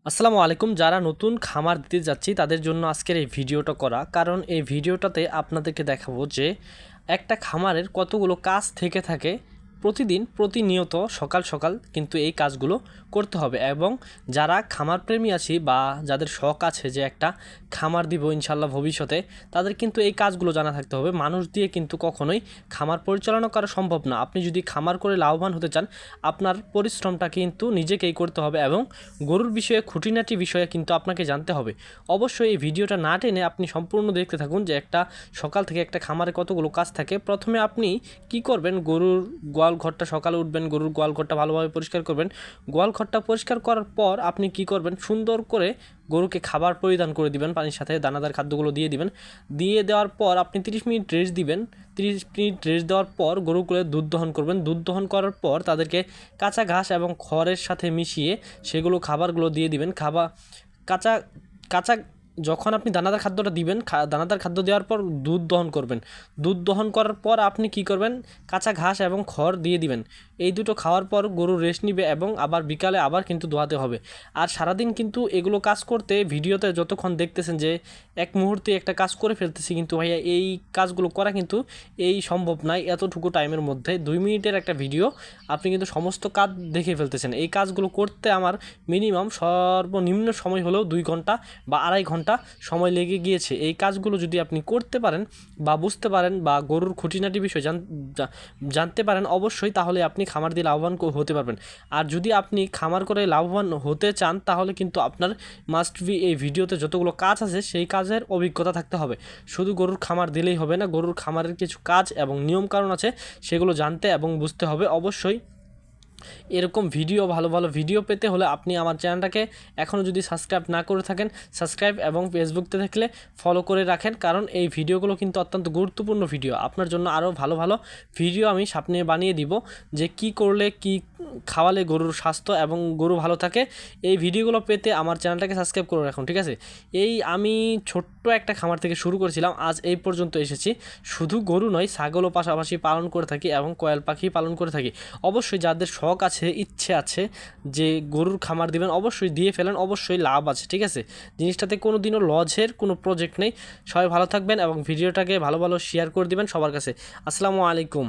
আসসালামু আলাইকুম। যারা নতুন খামার দিতে যাচ্ছি তাদের জন্য আজকের এই ভিডিওটা করা, কারণ এই ভিডিওটাতে আপনাদেরকে দেখাবো যে একটা খামারের কতগুলো কাজ থেকে থাকে প্রতিদিন প্রতিনিয়ত সকাল সকাল কিন্তু এই কাজগুলো করতে হবে। এবং যারা খামার প্রেমী আছি বা যাদের শখ আছে যে একটা খামার দিব ইনশাল্লাহ ভবিষ্যতে, তাদের কিন্তু এই কাজগুলো জানা থাকতে হবে। মানুষ দিয়ে কিন্তু কখনোই খামার পরিচালনা করা সম্ভব না। আপনি যদি খামার করে লাভবান হতে চান, আপনার পরিশ্রমটা কিন্তু নিজেকেই করতে হবে এবং গরুর বিষয়ে খুঁটিনাটি বিষয়ে কিন্তু আপনাকে জানতে হবে। অবশ্যই এই ভিডিওটা না টেনে আপনি সম্পূর্ণ দেখতে থাকুন যে একটা সকাল থেকে একটা খামারে কতগুলো কাজ থাকে। প্রথমে আপনি কি করবেন, গরুর গোয়াল ঘরটা সকালে উঠবেন, গরুর গোয়াল ঘরটা ভালোভাবে পরিষ্কার করবেন। গোয়াল ঘরটা পরিষ্কার করার পর আপনি কি করবেন, সুন্দর করে গরুকে খাবার পরিধান করে দিবেন, পানির সাথে দানাদার খাদ্যগুলো দিয়ে দিবেন। দিয়ে দেওয়ার পর আপনি 30 মিনিট রেস্ট দিবেন। 30 মিনিট রেস্ট দেওয়ার পর গরুগুলো দুধ দহন করবেন। দুধ দহন করার পর তাদেরকে কাঁচা ঘাস এবং খড়ের সাথে মিশিয়ে সেগুলো খাবারগুলো দিয়ে দিবেন। কাঁচা কাঁচা যখন আপনি দানাদার খাদ্যটা দিবেন, দানাদার খাদ্য দেওয়ার পর দুধ দহন করবেন। দুধ দহন করার পর আপনি কি করবেন, কাঁচা ঘাস এবং খড় দিয়ে দিবেন। এই দুটো খাওয়ার পর গরু রেস্ট নিবে এবং আবার বিকালে আবার কিন্তু দোয়াতে হবে। আর সারাদিন কিন্তু এগুলো কাজ করতে ভিডিওতে যতক্ষণ দেখতেছেন যে এক মুহূর্তে একটা কাজ করে ফেলতেছি, কিন্তু ভাইয়া এই কাজগুলো করা কিন্তু সম্ভব নয় এতটুকু টাইমের মধ্যে। 2 মিনিটের একটা ভিডিও আপনি কিন্তু সমস্ত কাজ দেখে ফেলতেছেন। এই কাজগুলো করতে আমার মিনিমাম সর্বনিম্ন সময় হলেও 2 ঘন্টা বা 2.5 ঘন্টা সময় লেগে গিয়েছে। এই কাজগুলো যদি আপনি করতে পারেন বা বুঝতে পারেন বা গরুর খুঁটিনাটি বিষয় জানতে পারেন অবশ্যই, তাহলে আপনি খামার দিয়ে লাভবান হতে পারবেন। আর যদি আপনি খামার করে লাভবান হতে চান তাহলে কিন্তু আপনার মাস্ট বি এই ভিডিওতে যতগুলো কাজ আছে সেই কাজের অভিজ্ঞতা থাকতে হবে। শুধু গরুর খামার দিলেই হবে না, গরুর খামারের কিছু কাজ এবং নিয়মকানুন আছে সেগুলো জানতে এবং বুঝতে হবে। অবশ্যই এরকম ভালো ভালো ভিডিও পেতে হলে আপনি আমার চ্যানেলটাকে এখনও যদি সাবস্ক্রাইব না করে থাকেন, সাবস্ক্রাইব এবং ফেসবুকতে থাকলে ফলো করে রাখেন, কারণ এই ভিডিওগুলো কিন্তু অত্যন্ত গুরুত্বপূর্ণ ভিডিও। আপনার জন্য আরও ভালো ভালো ভিডিও আমি সামনে বানিয়ে দিব, যে কি করলে কি খাওয়ালে গরুর স্বাস্থ্য এবং গরু ভালো থাকে। এই ভিডিওগুলো পেতে আমার চ্যানেলটাকে সাবস্ক্রাইব করে রাখুন, ঠিক আছে? আমি ছোট্ট একটা খামার থেকে শুরু করেছিলাম, আজ এই পর্যন্ত এসেছি। শুধু গরু নয়, ছাগলও পাশাপাশি পালন করে থাকি এবং কোয়েল পাখি পালন করে থাকি। অবশ্যই যাদের শখ আছে, ইচ্ছে আছে যে গরুর খামার দিবেন, অবশ্যই দিয়ে ফেলেন, অবশ্যই লাভ আছে, ঠিক আছে? জিনিসটাতে কোনো দিনও লজের কোনো প্রজেক্ট নেই। সবাই ভালো থাকবেন এবং ভিডিওটাকে ভালো ভালো শেয়ার করে দিবেন সবার কাছে। আসসালামু আলাইকুম।